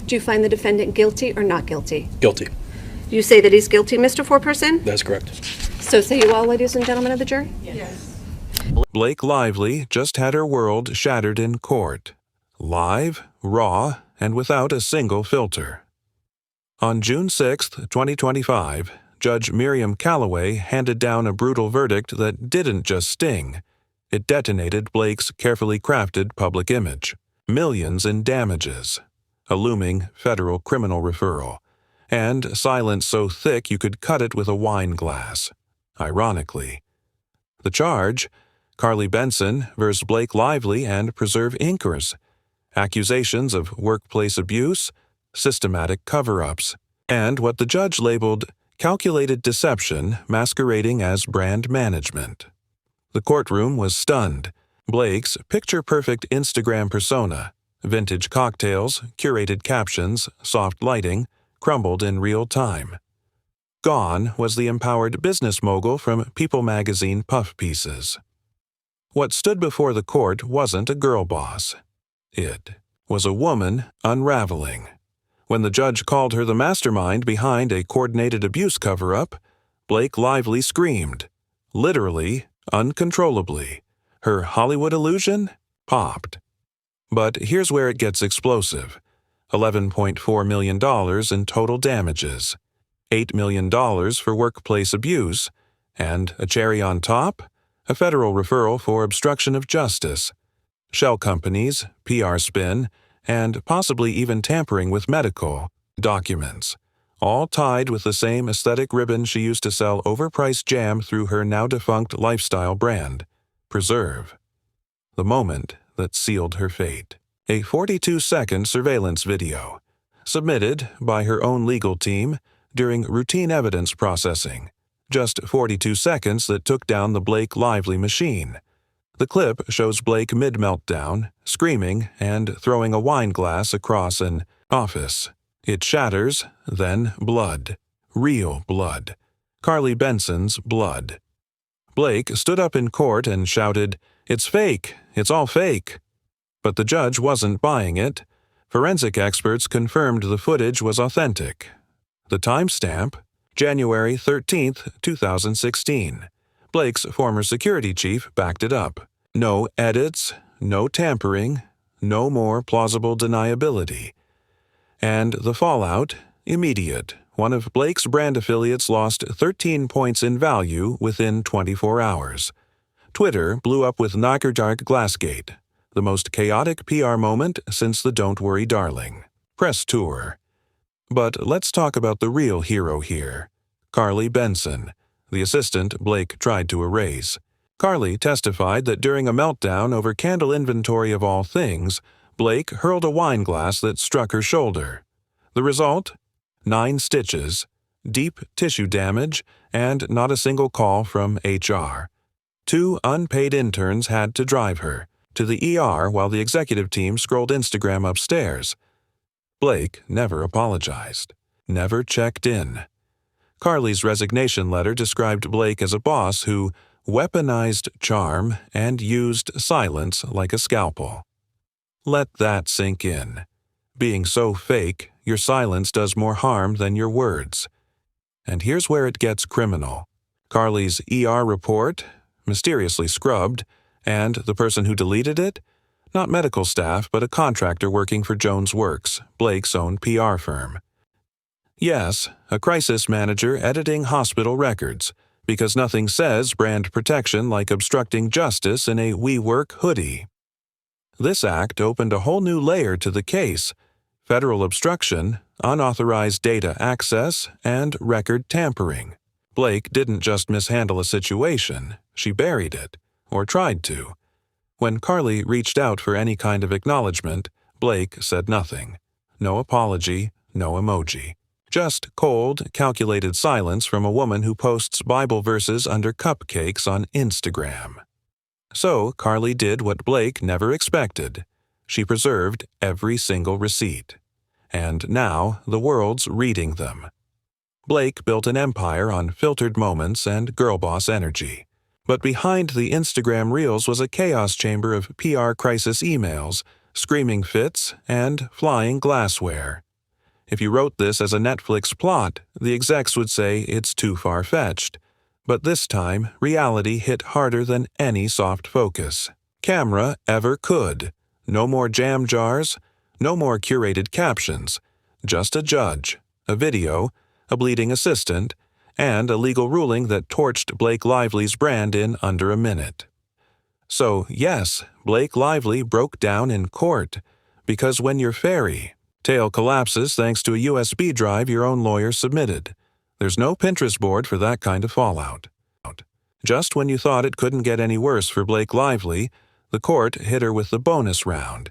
Do you find the defendant guilty or not guilty? Guilty. You say that he's guilty, Mr. Foreperson? That's correct. So say you all, ladies and gentlemen of the jury? Yes. Blake Lively just had her world shattered in court. Live, raw, and without a single filter. On June 6, 2025, Judge Miriam Calloway handed down a brutal verdict that didn't just sting. It detonated Blake's carefully crafted public image. Millions in damages. A looming federal criminal referral. And silence so thick you could cut it with a wine glass. Ironically. The charge? Carly Benson versus Blake Lively and Preserve Inc.'s. Accusations of workplace abuse, systematic cover-ups, and what the judge labeled calculated deception masquerading as brand management. The courtroom was stunned. Blake's picture-perfect Instagram persona, vintage cocktails, curated captions, soft lighting, crumbled in real time. Gone was the empowered business mogul from People magazine puff pieces. What stood before the court wasn't a girl boss. It was a woman unraveling. When the judge called her the mastermind behind a coordinated abuse cover-up, Blake Lively screamed. Literally, uncontrollably. Her Hollywood illusion popped. But here's where it gets explosive. $11.4 million in total damages. $8 million for workplace abuse. And a cherry on top? A federal referral for obstruction of justice. Shell companies, PR spin, and possibly even tampering with medical documents, all tied with the same aesthetic ribbon she used to sell overpriced jam through her now-defunct lifestyle brand, Preserve. The moment that sealed her fate. A 42-second surveillance video, submitted by her own legal team during routine evidence processing. Just 42 seconds that took down the Blake Lively machine. The clip shows Blake mid-meltdown, screaming and throwing a wine glass across an office. It shatters, then blood. Real blood. Carly Benson's blood. Blake stood up in court and shouted, "It's fake! It's all fake!" But the judge wasn't buying it. Forensic experts confirmed the footage was authentic. The timestamp? January 13, 2016. Blake's former security chief backed it up. No edits, no tampering, no more plausible deniability. And the fallout? Immediate. One of Blake's brand affiliates lost 13 points in value within 24 hours. Twitter blew up with Glassgate, the most chaotic PR moment since the Don't Worry Darling press tour. But let's talk about the real hero here, Carly Benson, the assistant Blake tried to erase. Carly testified that during a meltdown over candle inventory of all things, Blake hurled a wine glass that struck her shoulder. The result? 9 stitches, deep tissue damage, and not a single call from HR. 2 unpaid interns had to drive her to the ER while the executive team scrolled Instagram upstairs. Blake never apologized, never checked in. Carly's resignation letter described Blake as a boss who weaponized charm and used silence like a scalpel. Let that sink in. Being so fake, your silence does more harm than your words. And here's where it gets criminal. Carly's ER report, mysteriously scrubbed, and the person who deleted it? Not medical staff, but a contractor working for Jones Works, Blake's own PR firm. Yes, a crisis manager editing hospital records, because nothing says brand protection like obstructing justice in a WeWork hoodie. This act opened a whole new layer to the case: federal obstruction, unauthorized data access, and record tampering. Blake didn't just mishandle a situation, she buried it, or tried to. When Carly reached out for any kind of acknowledgement, Blake said nothing. No apology, no emoji. Just cold, calculated silence from a woman who posts Bible verses under cupcakes on Instagram. So Carly did what Blake never expected. She preserved every single receipt. And now the world's reading them. Blake built an empire on filtered moments and girl-boss energy. But behind the Instagram reels was a chaos chamber of PR crisis emails, screaming fits, and flying glassware. If you wrote this as a Netflix plot, the execs would say it's too far-fetched. But this time, reality hit harder than any soft focus. Camera ever could. No more jam jars, no more curated captions. Just a judge, a video, a bleeding assistant, and a legal ruling that torched Blake Lively's brand in under a minute. So, yes, Blake Lively broke down in court, because when your fairytale collapses thanks to a USB drive your own lawyer submitted, there's no Pinterest board for that kind of fallout. Just when you thought it couldn't get any worse for Blake Lively, the court hit her with the bonus round,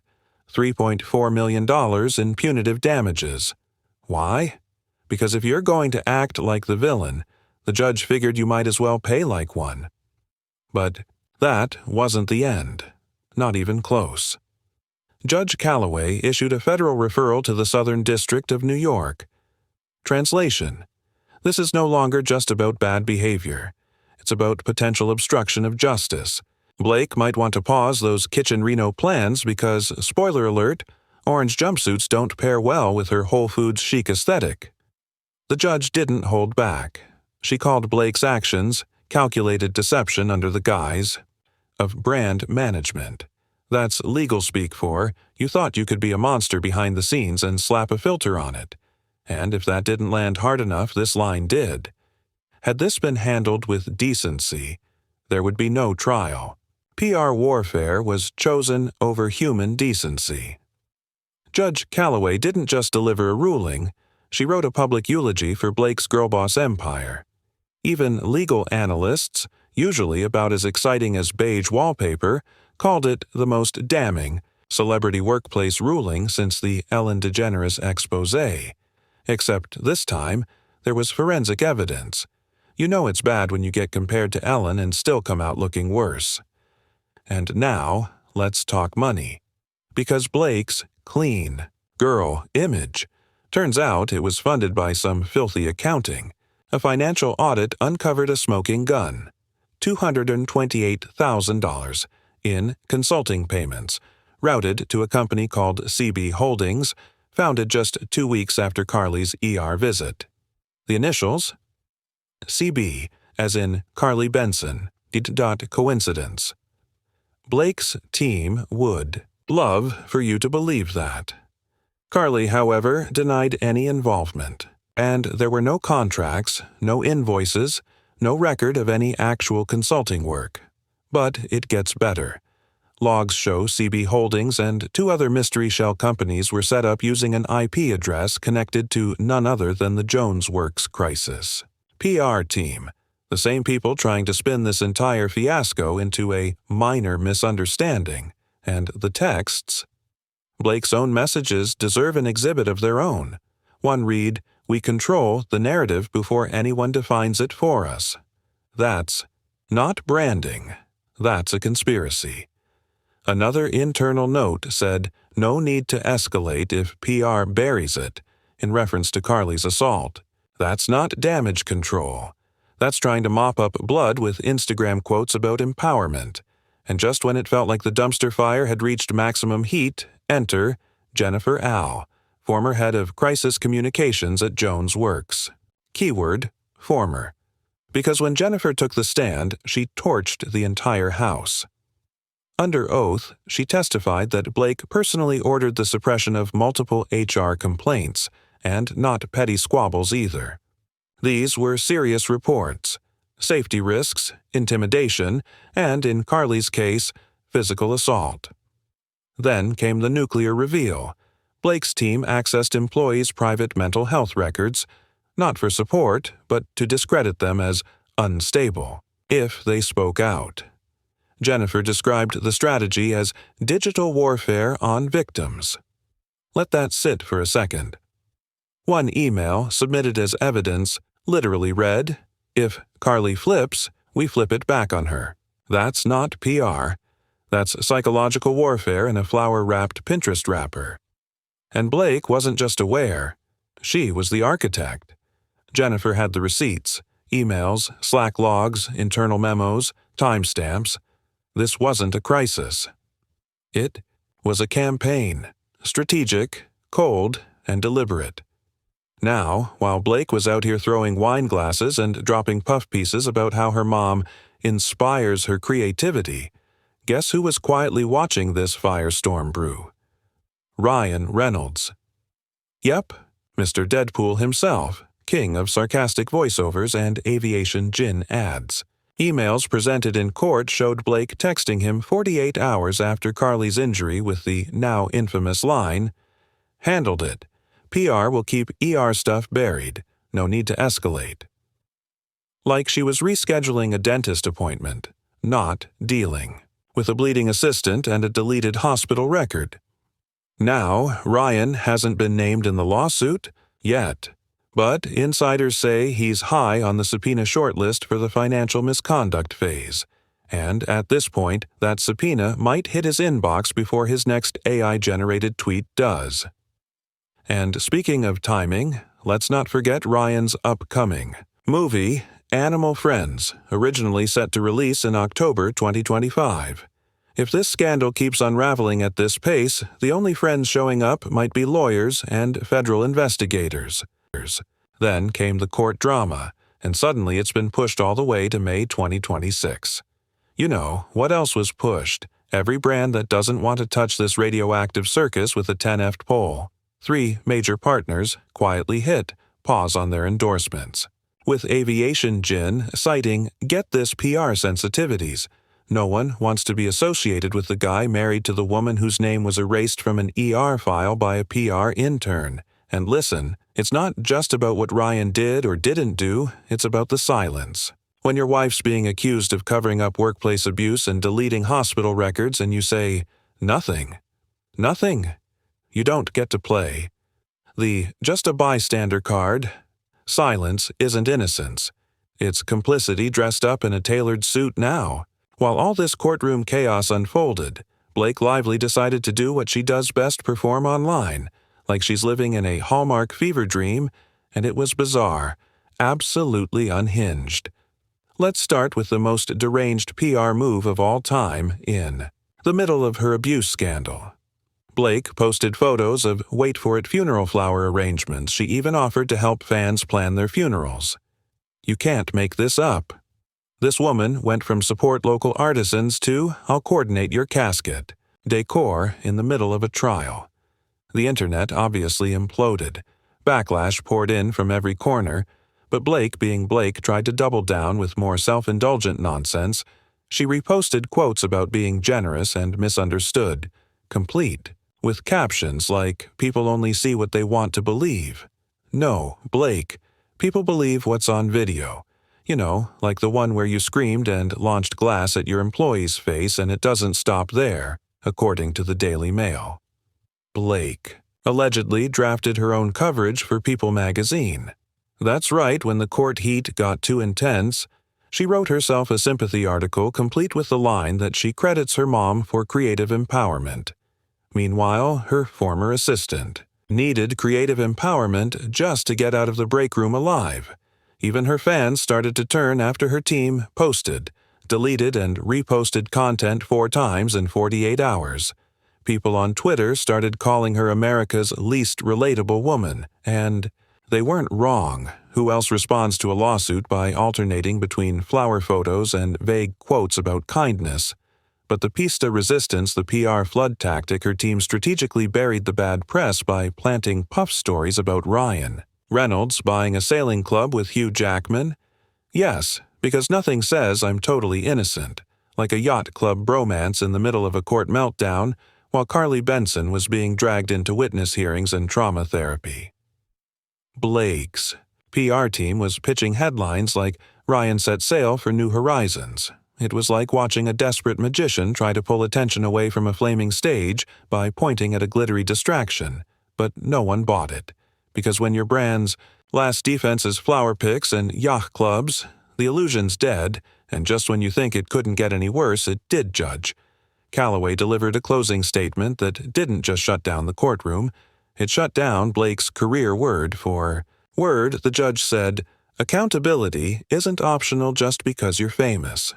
$3.4 million in punitive damages. Why? Because if you're going to act like the villain, the judge figured you might as well pay like one. But that wasn't the end. Not even close. Judge Calloway issued a federal referral to the Southern District of New York. Translation: this is no longer just about bad behavior. It's about potential obstruction of justice. Blake might want to pause those kitchen Reno plans because, spoiler alert, orange jumpsuits don't pair well with her Whole Foods chic aesthetic. The judge didn't hold back. She called Blake's actions calculated deception under the guise of brand management. That's legal speak for, you thought you could be a monster behind the scenes and slap a filter on it. And if that didn't land hard enough, this line did. Had this been handled with decency, there would be no trial. PR warfare was chosen over human decency. Judge Calloway didn't just deliver a ruling, she wrote a public eulogy for Blake's girlboss empire. Even legal analysts, usually about as exciting as beige wallpaper, called it the most damning celebrity workplace ruling since the Ellen DeGeneres expose. Except this time, there was forensic evidence. You know it's bad when you get compared to Ellen and still come out looking worse. And now, let's talk money. Because Blake's clean girl image, turns out it was funded by some filthy accounting. A financial audit uncovered a smoking gun. $228,000 in consulting payments, routed to a company called CB Holdings, founded just 2 weeks after Carly's ER visit. The initials? CB, as in Carly Benson. Coincidence. Blake's team would love for you to believe that. Carly, however, denied any involvement, and there were no contracts, no invoices, no record of any actual consulting work. But it gets better. Logs show CB Holdings and 2 other mystery shell companies were set up using an IP address connected to none other than the Jones Works crisis. PR team, the same people trying to spin this entire fiasco into a minor misunderstanding, and the texts. Blake's own messages deserve an exhibit of their own. One read, "We control the narrative before anyone defines it for us." That's not branding. That's a conspiracy. Another internal note said, "No need to escalate if PR buries it," in reference to Carly's assault. That's not damage control. That's trying to mop up blood with Instagram quotes about empowerment. And just when it felt like the dumpster fire had reached maximum heat, enter Jennifer Al, former head of crisis communications at Jones Works. Keyword, former. Because when Jennifer took the stand, she torched the entire house. Under oath, she testified that Blake personally ordered the suppression of multiple HR complaints, and not petty squabbles either. These were serious reports, safety risks, intimidation, and, in Carly's case, physical assault. Then came the nuclear reveal. Blake's team accessed employees' private mental health records, not for support, but to discredit them as unstable, if they spoke out. Jennifer described the strategy as digital warfare on victims. Let that sit for a second. One email, submitted as evidence, literally read, "If Carly flips, we flip it back on her." That's not PR. That's psychological warfare in a flower-wrapped Pinterest wrapper. And Blake wasn't just aware. She was the architect. Jennifer had the receipts, emails, Slack logs, internal memos, timestamps. This wasn't a crisis. It was a campaign, strategic, cold, and deliberate. Now, while Blake was out here throwing wine glasses and dropping puff pieces about how her mom inspires her creativity, guess who was quietly watching this firestorm brew? Ryan Reynolds. Yep, Mr. Deadpool himself, king of sarcastic voiceovers and aviation gin ads. Emails presented in court showed Blake texting him 48 hours after Carly's injury with the now infamous line, "Handled it. PR will keep ER stuff buried. No need to escalate." Like she was rescheduling a dentist appointment, not dealing, with a bleeding assistant and a deleted hospital record. Now, Ryan hasn't been named in the lawsuit yet, but insiders say he's high on the subpoena shortlist for the financial misconduct phase, and at this point, that subpoena might hit his inbox before his next AI-generated tweet does. And speaking of timing, let's not forget Ryan's upcoming movie, Animal Friends, originally set to release in October 2025. If this scandal keeps unraveling at this pace, the only friends showing up might be lawyers and federal investigators. Then came the court drama, and suddenly it's been pushed all the way to May 2026. You know, what else was pushed? Every brand that doesn't want to touch this radioactive circus with a 10ft pole. 3 major partners quietly hit pause on their endorsements, with aviation gin citing "get this PR sensitivities." No one wants to be associated with the guy married to the woman whose name was erased from an ER file by a PR intern. And listen, it's not just about what Ryan did or didn't do, it's about the silence. When your wife's being accused of covering up workplace abuse and deleting hospital records and you say, "Nothing. Nothing," you don't get to play the "just a bystander" card. Silence isn't innocence. It's complicity dressed up in a tailored suit now. While all this courtroom chaos unfolded, Blake Lively decided to do what she does best: perform online, like she's living in a Hallmark fever dream, and it was bizarre, absolutely unhinged. Let's start with the most deranged PR move of all time in the middle of her abuse scandal. Blake posted photos of wait for it funeral flower arrangements. She even offered to help fans plan their funerals. You can't make this up. This woman went from support local artisans to "I'll coordinate your casket" decor in the middle of a trial. The internet obviously imploded. Backlash poured in from every corner, but Blake, being Blake, tried to double down with more self-indulgent nonsense. She reposted quotes about being generous and misunderstood, complete with captions like, "People only see what they want to believe." No, Blake, people believe what's on video. You know, like the one where you screamed and launched glass at your employee's face, and it doesn't stop there, according to the Daily Mail. Blake allegedly drafted her own coverage for People magazine. That's right, when the court heat got too intense, she wrote herself a sympathy article complete with the line that she credits her mom for creative empowerment. Meanwhile, her former assistant needed creative empowerment just to get out of the break room alive. Even her fans started to turn after her team posted, deleted, and reposted content 4 times in 48 hours. People on Twitter started calling her America's least relatable woman, and they weren't wrong. Who else responds to a lawsuit by alternating between flower photos and vague quotes about kindness? But the piece de resistance, the PR flood tactic, her team strategically buried the bad press by planting puff stories about Ryan Reynolds buying a sailing club with Hugh Jackman. Yes, because nothing says "I'm totally innocent," like a yacht club bromance in the middle of a court meltdown while Carly Benson was being dragged into witness hearings and trauma therapy. Blake's PR team was pitching headlines like "Ryan set sail for new horizons." It was like watching a desperate magician try to pull attention away from a flaming stage by pointing at a glittery distraction, but no one bought it. Because when your brand's last defense is flower picks and yacht clubs, the illusion's dead, and just when you think it couldn't get any worse, it did, Judge. Callaway delivered a closing statement that didn't just shut down the courtroom, it shut down Blake's career word. The judge said, "Accountability isn't optional just because you're famous."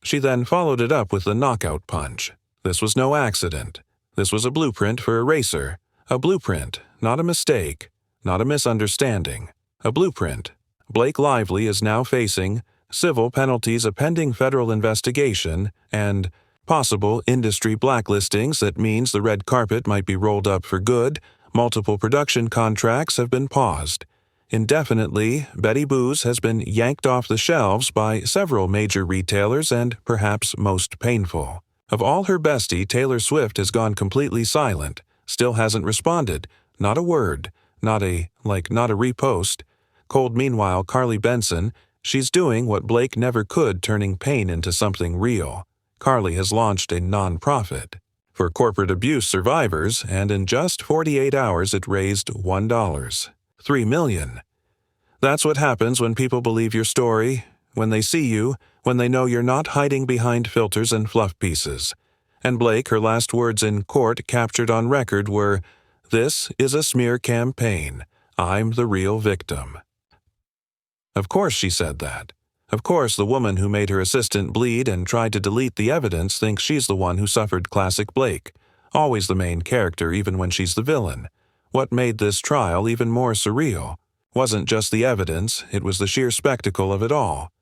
She then followed it up with the knockout punch. This was no accident. This was a blueprint for a racer. A blueprint, not a mistake. not a misunderstanding, a blueprint. Blake Lively is now facing civil penalties, a pending federal investigation, and possible industry blacklistings that means the red carpet might be rolled up for good. Multiple production contracts have been paused. Indefinitely, Betty Boo's has been yanked off the shelves by several major retailers, and perhaps most painful of all, her bestie Taylor Swift has gone completely silent, still hasn't responded, not a word, not a repost. Cold. Meanwhile, Carly Benson, she's doing what Blake never could, turning pain into something real. Carly has launched a non-profit for corporate abuse survivors, and in just 48 hours it raised $1.3 million. That's what happens when people believe your story, when they see you, when they know you're not hiding behind filters and fluff pieces. And Blake, her last words in court captured on record were, "This is a smear campaign. I'm the real victim." Of course she said that. Of course the woman who made her assistant bleed and tried to delete the evidence thinks she's the one who suffered. Classic Blake. Always the main character even when she's the villain. What made this trial even more surreal wasn't just the evidence, it was the sheer spectacle of it all.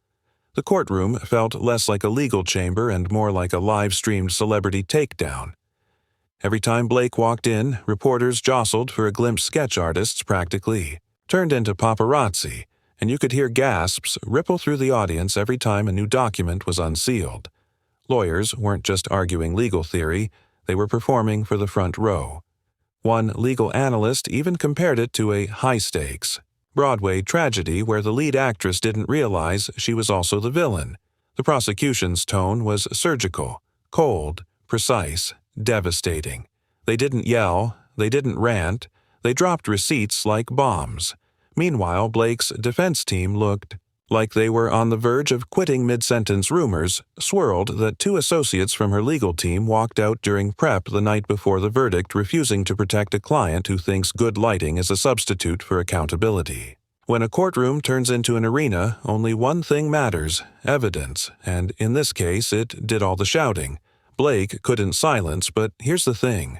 The courtroom felt less like a legal chamber and more like a live-streamed celebrity takedown. Every time Blake walked in, reporters jostled for a glimpse. Sketch artists practically turned into paparazzi, and you could hear gasps ripple through the audience every time a new document was unsealed. Lawyers weren't just arguing legal theory, they were performing for the front row. One legal analyst even compared it to a high-stakes Broadway tragedy where the lead actress didn't realize she was also the villain. The prosecution's tone was surgical, cold, precise, devastating. They didn't yell, they didn't rant, they dropped receipts like bombs. Meanwhile, Blake's defense team looked like they were on the verge of quitting mid-sentence. Rumors swirled that 2 associates from her legal team walked out during prep the night before the verdict, refusing to protect a client who thinks good lighting is a substitute for accountability. When a courtroom turns into an arena, only one thing matters: evidence, and in this case it did all the shouting. Blake couldn't silence, but here's the thing.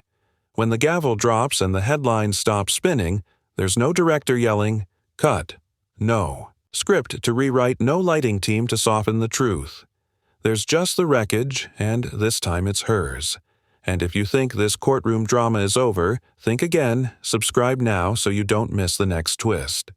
When the gavel drops and the headlines stop spinning, there's no director yelling, "Cut." No script to rewrite, no lighting team to soften the truth. There's just the wreckage, and this time it's hers. And if you think this courtroom drama is over, think again. Subscribe now so you don't miss the next twist.